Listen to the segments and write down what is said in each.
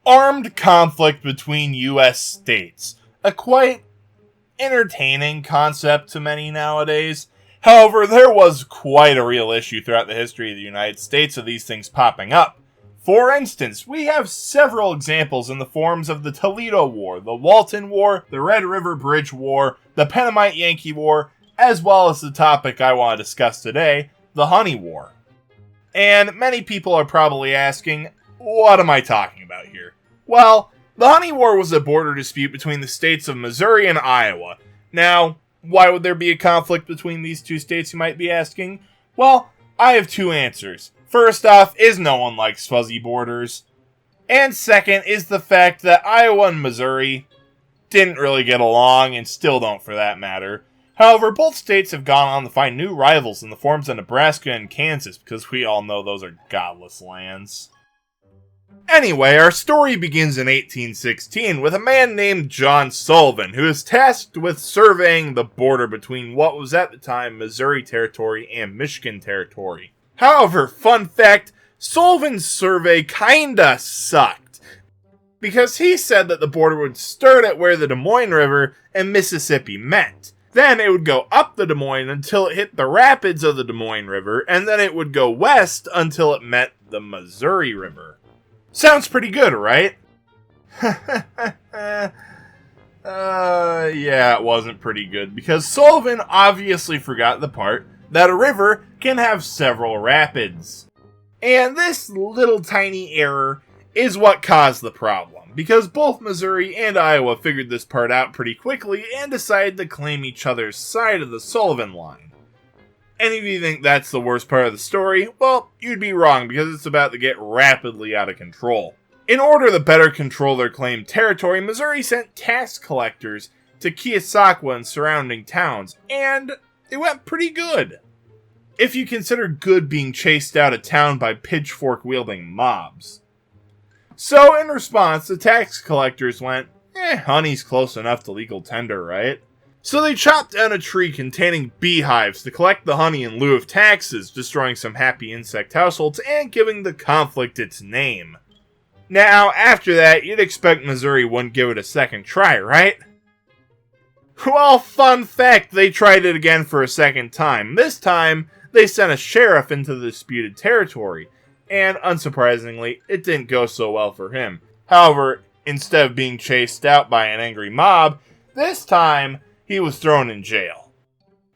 armed conflict between U.S. states. A quite entertaining concept to many nowadays. However, there was quite a real issue throughout the history of the United States of these things popping up. For instance, we have several examples in the forms of the Toledo War, the Walton War, the Red River Bridge War, the Pennamite-Yankee War, as well as the topic I want to discuss today, the Honey War. And many people are probably asking, what am I talking about here? Well, the Honey War was a border dispute between the states of Missouri and Iowa. Now, why would there be a conflict between these two states, you might be asking? Well, I have two answers. First off, is no one likes fuzzy borders. And second is the fact that Iowa and Missouri didn't really get along, and still don't for that matter. However, both states have gone on to find new rivals in the forms of Nebraska and Kansas, because we all know those are godless lands. Anyway, our story begins in 1816 with a man named John Sullivan, who is tasked with surveying the border between what was at the time Missouri Territory and Michigan Territory. However, fun fact, Sullivan's survey kinda sucked, because he said that the border would start at where the Des Moines River and Mississippi met. Then it would go up the Des Moines until it hit the rapids of the Des Moines River, and then it would go west until it met the Missouri River. Sounds pretty good, right? Yeah, it wasn't pretty good, because Sullivan obviously forgot the part that a river can have several rapids. And this little tiny error is what caused the problem, because both Missouri and Iowa figured this part out pretty quickly and decided to claim each other's side of the Sullivan line. Any of you think that's the worst part of the story? Well, you'd be wrong, because it's about to get rapidly out of control. In order to better control their claimed territory, Missouri sent tax collectors to Keosauqua and surrounding towns, and it went pretty good. If you consider good being chased out of town by pitchfork-wielding mobs. So, in response, the tax collectors went, honey's close enough to legal tender, right? So they chopped down a tree containing beehives to collect the honey in lieu of taxes, destroying some happy insect households and giving the conflict its name. Now, after that, you'd expect Missouri wouldn't give it a second try, right? Well, fun fact, they tried it again for a second time. This time, they sent a sheriff into the disputed territory, and unsurprisingly, it didn't go so well for him. However, instead of being chased out by an angry mob, this time, he was thrown in jail.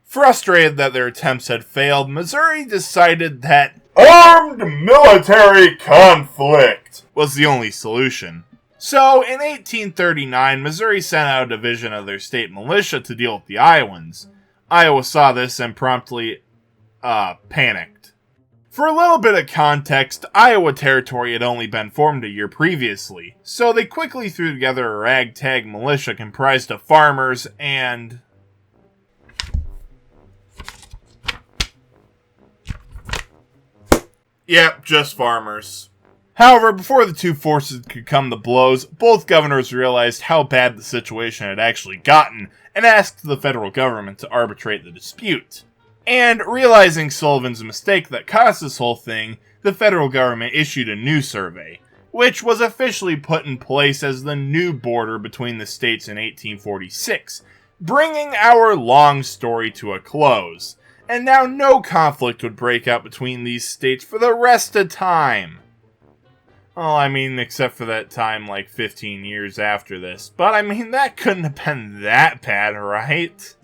Frustrated that their attempts had failed, Missouri decided that armed military conflict was the only solution. So, in 1839, Missouri sent out a division of their state militia to deal with the Iowans. Iowa saw this and promptly panicked. For a little bit of context, Iowa Territory had only been formed a year previously, so they quickly threw together a ragtag militia comprised of farmers and... Yep, just farmers. However, before the two forces could come to blows, both governors realized how bad the situation had actually gotten and asked the federal government to arbitrate the dispute. And realizing Sullivan's mistake that caused this whole thing, the federal government issued a new survey, which was officially put in place as the new border between the states in 1846, bringing our long story to a close. And now no conflict would break out between these states for the rest of time. Well, I mean, except for that time like 15 years after this. But I mean, that couldn't have been that bad, right?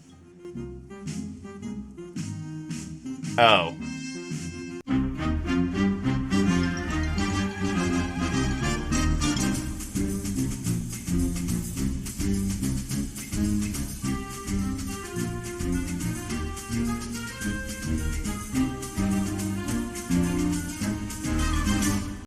Oh.